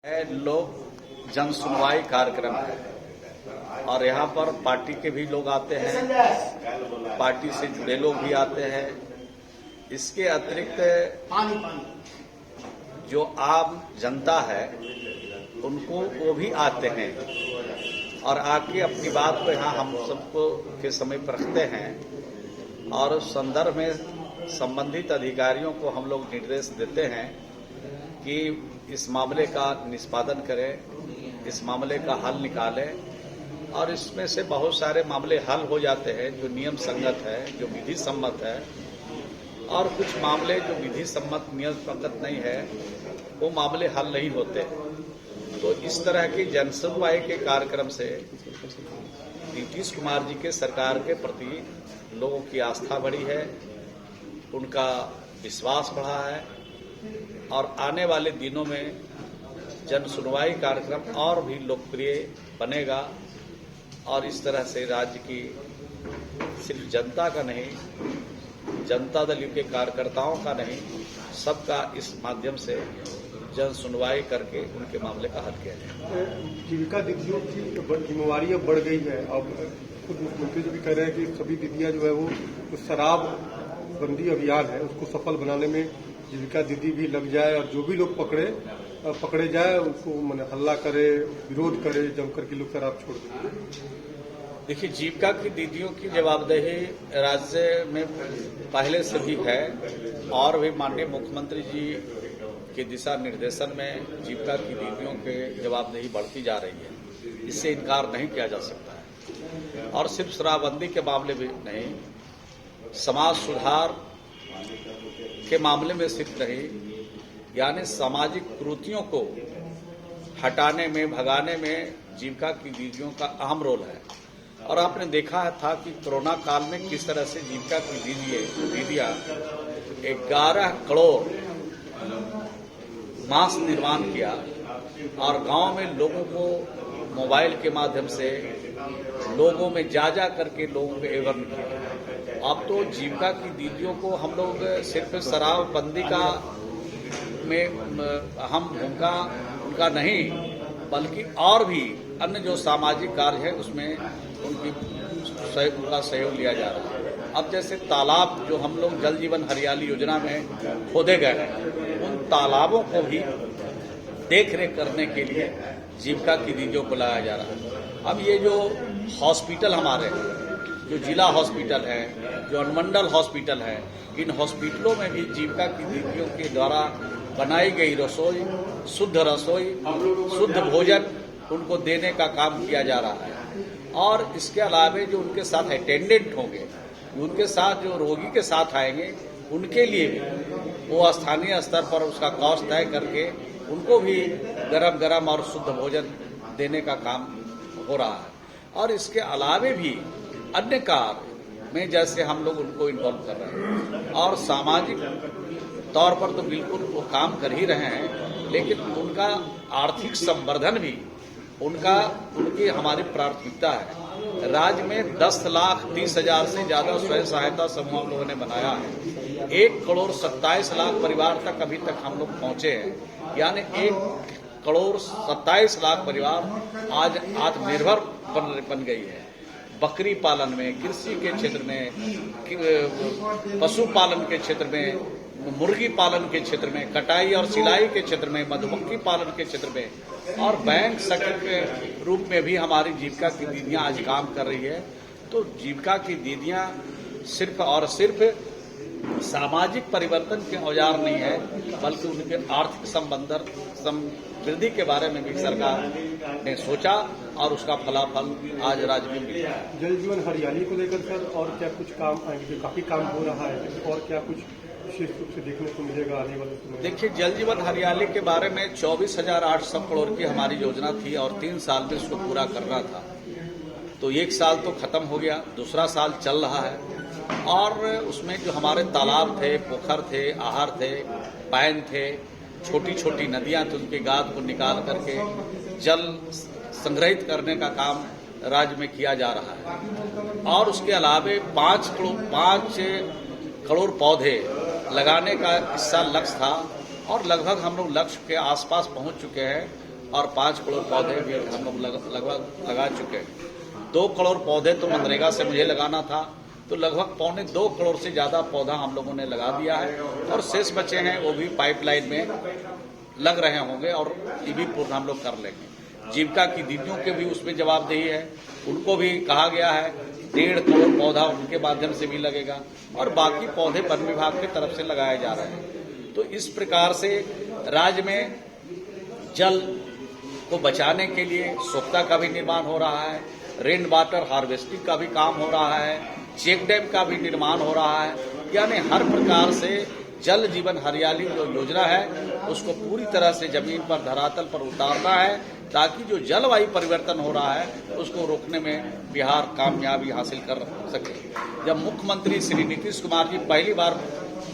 लोग जन सुनवाई कार्यक्रम है और यहाँ पर पार्टी के भी लोग आते हैं, पार्टी से जुड़े लोग भी आते हैं। इसके अतिरिक्त जो आम जनता है उनको वो भी आते हैं और आके अपनी बात को यहाँ हम सबको के समय पर रखते हैं और उस संदर्भ में संबंधित अधिकारियों को हम लोग निर्देश देते हैं कि इस मामले का निष्पादन करें, इस मामले का हल निकालें और इसमें से बहुत सारे मामले हल हो जाते हैं जो नियम संगत है, जो विधि सम्मत है, और कुछ मामले जो विधि सम्मत नियम संगत नहीं है वो मामले हल नहीं होते। तो इस तरह की जनसुनवाई के कार्यक्रम से नीतीश कुमार जी के सरकार के प्रति लोगों की आस्था बढ़ी है, उनका विश्वास बढ़ा है और आने वाले दिनों में जन सुनवाई कार्यक्रम और भी लोकप्रिय बनेगा और इस तरह से राज्य की सिर्फ जनता का नहीं, जनता दल के कार्यकर्ताओं का नहीं, सबका इस माध्यम से जन सुनवाई करके उनके मामले का हल किया जाए। जीविका दीदियों की जिम्मेवारी अब बढ़ गई है। अब खुद मुख्यमंत्री जी भी कह रहे हैं कि सभी दीदियां जो है वो शराब बंदी अभियान है उसको सफल बनाने में जीविका दीदी भी लग जाए और जो भी लोग पकड़े जाए उनको मैंने हल्ला करे, विरोध करे, जमकर के लोग शराब छोड़ दें। देखिए, जीविका की दीदियों की जवाबदेही राज्य में पहले से भी है और भी माननीय मुख्यमंत्री जी के दिशा निर्देशन में जीविका की दीदियों के जवाबदेही बढ़ती जा रही है, इससे इनकार नहीं किया जा सकता है। और सिर्फ शराबबंदी के मामले में नहीं, समाज सुधार के मामले में सिर्फ नहीं, यानी सामाजिक कुरीतियों को हटाने में, भगाने में जीविका की दीदियों का अहम रोल है। और आपने देखा था कि कोरोना काल में किस तरह से जीविका की दीदियां 11 करोड़ मास्क निर्माण किया और गांव में लोगों को मोबाइल के माध्यम से लोगों में जा करके लोगों को एवं किया। अब तो जीविका की दीदियों को हम लोग सिर्फ शराबबंदी का में अहम भूमिका उनका नहीं, बल्कि और भी अन्य जो सामाजिक कार्य है उसमें उनका सहयोग लिया जा रहा है। अब जैसे तालाब जो हम लोग जल जीवन हरियाली योजना में खोदे गए हैं, उन तालाबों को भी देख रेख करने के लिए जीविका की दीदियों को लाया जा रहा है। अब ये जो हॉस्पिटल हमारे जो जिला हॉस्पिटल है, जो अनुमंडल हॉस्पिटल है, इन हॉस्पिटलों में भी जीविका की दीदियों के द्वारा बनाई गई रसोई, शुद्ध भोजन उनको देने का काम किया जा रहा है। और इसके अलावा जो उनके साथ अटेंडेंट होंगे, उनके साथ जो रोगी के साथ आएंगे, उनके लिए भी वो स्थानीय स्तर पर उसका कॉस्ट तय करके उनको भी गरम गरम और शुद्ध भोजन देने का काम हो रहा है। और इसके अलावे भी अन्य कार्य में जैसे हम लोग उनको इन्वॉल्व कर रहे हैं और सामाजिक तौर पर तो बिल्कुल वो काम कर ही रहे हैं, लेकिन उनका आर्थिक संवर्धन भी उनकी हमारी प्राथमिकता है। राज्य में 10,30,000 से ज्यादा स्वयं सहायता समूह हम लोगों ने बनाया है। 1,27,00,000 परिवार तक अभी तक हम लोग पहुंचे हैं, यानी 1,27,00,000 परिवार आज आत्मनिर्भर बन गई है। बकरी पालन में, कृषि के क्षेत्र में, पशुपालन के क्षेत्र में, मुर्गी पालन के क्षेत्र में, कटाई और सिलाई के क्षेत्र में, मधुमक्खी पालन के क्षेत्र में और बैंक सखी के रूप में भी हमारी जीविका की दीदियां आज काम कर रही है। तो जीविका की दीदियां सिर्फ और सिर्फ सामाजिक परिवर्तन के औजार नहीं है, बल्कि उनके आर्थिक समृद्धि के बारे में भी सरकार ने सोचा और उसका फलाफल आज राज्य में मिला। जल जीवन हरियाली को लेकर सर और क्या कुछ काम, काफी काम हो रहा है और क्या कुछ विशेष रूप से देखने को मिलेगा आने वाले समय? देखिए, जल जीवन हरियाली के बारे में 24,800 करोड़ की हमारी योजना थी और 3 साल में इसको पूरा करना था। तो 1 साल तो खत्म हो गया, दूसरा साल चल रहा है और उसमें जो हमारे तालाब थे, पोखर थे, आहर थे, पैन थे, छोटी छोटी नदियां थी, उनके गाद को निकाल करके जल संग्रहित करने का काम राज्य में किया जा रहा है। और उसके अलावे 5 करोड़ पौधे लगाने का इस साल लक्ष्य था और लगभग हम लोग लक्ष्य के आसपास पहुंच चुके हैं और 5 करोड़ पौधे भी हम लोग लगभग लगा चुके हैं। 2 करोड़ पौधे तो मनरेगा से मुझे लगाना था, तो लगभग 2.25 करोड़ से ज्यादा पौधा हम लोगों ने लगा दिया है और शेष बचे हैं वो भी पाइपलाइन में लग रहे होंगे और ये भी पूर्ण हम लोग कर लेंगे। जीविका की दीदियों के भी उसमें जवाबदेही है, उनको भी कहा गया है 1.5 करोड़ पौधा उनके माध्यम से भी लगेगा और बाकी पौधे वन विभाग की तरफ से लगाए जा रहे हैं। तो इस प्रकार से राज्य में जल को बचाने के लिए सोख्ता का भी निर्माण हो रहा है, रेन वाटर हार्वेस्टिंग का भी काम हो रहा है, चेक डैम का भी निर्माण हो रहा है, यानी हर प्रकार से जल जीवन हरियाली जो योजना है उसको पूरी तरह से जमीन पर धरातल पर उतारना है ताकि जो जलवायु परिवर्तन हो रहा है उसको रोकने में बिहार कामयाबी हासिल कर सके। जब मुख्यमंत्री श्री नीतीश कुमार जी पहली बार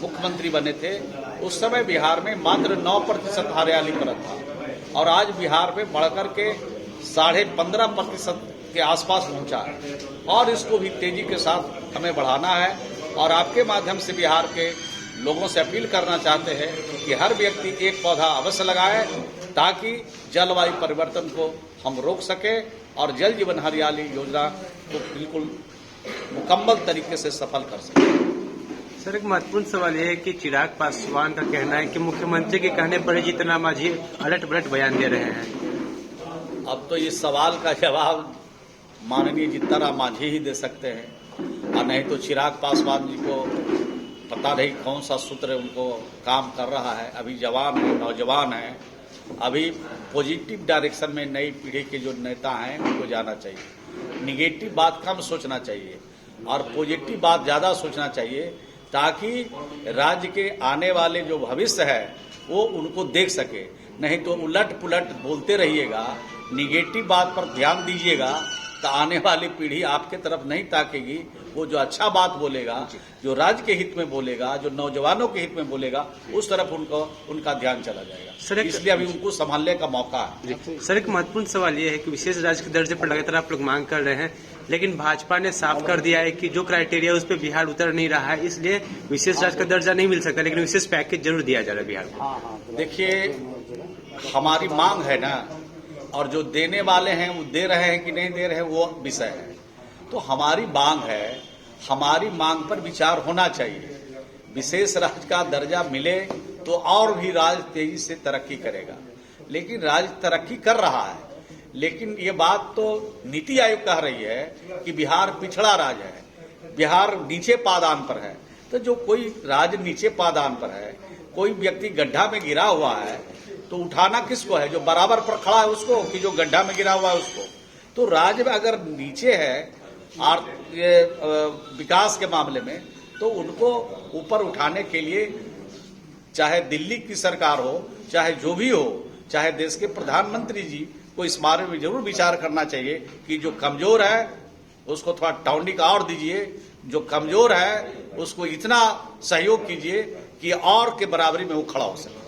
मुख्यमंत्री बने थे उस समय बिहार में मात्र 9% हरियाली परत था और आज बिहार में बढ़कर के 15.5% के आसपास पहुंचा है और इसको भी तेजी के साथ हमें बढ़ाना है। और आपके माध्यम से बिहार के लोगों से अपील करना चाहते हैं कि हर व्यक्ति एक पौधा अवश्य लगाए ताकि जलवायु परिवर्तन को हम रोक सके और जल जीवन हरियाली योजना को बिल्कुल मुकम्मल तरीके से सफल कर सके। सर, एक महत्वपूर्ण सवाल यह है कि चिराग पासवान का कहना है कि मुख्यमंत्री के कहने पर जीतन मांझी अलट पलट बयान दे रहे हैं। अब तो इस सवाल का जवाब माननीय जीतन राम मांझी ही दे सकते हैं और नहीं तो चिराग पासवान जी को पता नहीं कौन सा सूत्र उनको काम कर रहा है। अभी जवान है, नौजवान है, अभी पॉजिटिव डायरेक्शन में नई पीढ़ी के जो नेता हैं उनको जाना चाहिए। निगेटिव बात कम सोचना चाहिए और पॉजिटिव बात ज्यादा सोचना चाहिए ताकि राज्य के आने वाले जो भविष्य है वो उनको देख सके। नहीं तो उलट पुलट बोलते रहिएगा, निगेटिव बात पर ध्यान दीजिएगा तो आने वाली पीढ़ी आपके तरफ नहीं ताकेगी। वो जो अच्छा बात बोलेगा, जो राज्य के हित में बोलेगा, जो नौजवानों के हित में बोलेगा, उस तरफ उनका ध्यान चला जाएगा। इसलिए अभी उनको संभालने का मौका है। सर, एक महत्वपूर्ण सवाल ये है कि विशेष राज्य के दर्जे पर लगातार आप लोग मांग कर रहे हैं, लेकिन भाजपा ने साफ कर दिया है कि जो क्राइटेरिया उस पर बिहार उतर नहीं रहा है, इसलिए विशेष राज्य का दर्जा नहीं मिल सकता, लेकिन विशेष पैकेज जरूर दिया जा रहा है बिहार को। देखिए, हमारी मांग है ना, और जो देने वाले हैं वो दे रहे हैं कि नहीं दे रहे हैं वो विषय है। तो हमारी मांग है, हमारी मांग पर विचार होना चाहिए। विशेष राज्य का दर्जा मिले तो और भी राज्य तेजी से तरक्की करेगा, लेकिन राज्य तरक्की कर रहा है। लेकिन ये बात तो नीति आयोग कह रही है कि बिहार पिछड़ा राज्य है, बिहार नीचे पादान पर है। तो जो कोई राज्य नीचे पादान पर है, कोई व्यक्ति गड्ढा में गिरा हुआ है तो उठाना किसको है? जो बराबर पर खड़ा है उसको कि जो गड्ढा में गिरा हुआ है उसको? तो राज्य में अगर नीचे है विकास के मामले में तो उनको ऊपर उठाने के लिए चाहे दिल्ली की सरकार हो, चाहे जो भी हो, चाहे देश के प्रधानमंत्री जी को इस बारे में जरूर विचार करना चाहिए कि जो कमजोर है उसको थोड़ा टाउनिंग और दीजिए, जो कमजोर है उसको इतना सहयोग कीजिए कि और के बराबरी में वो खड़ा हो सके।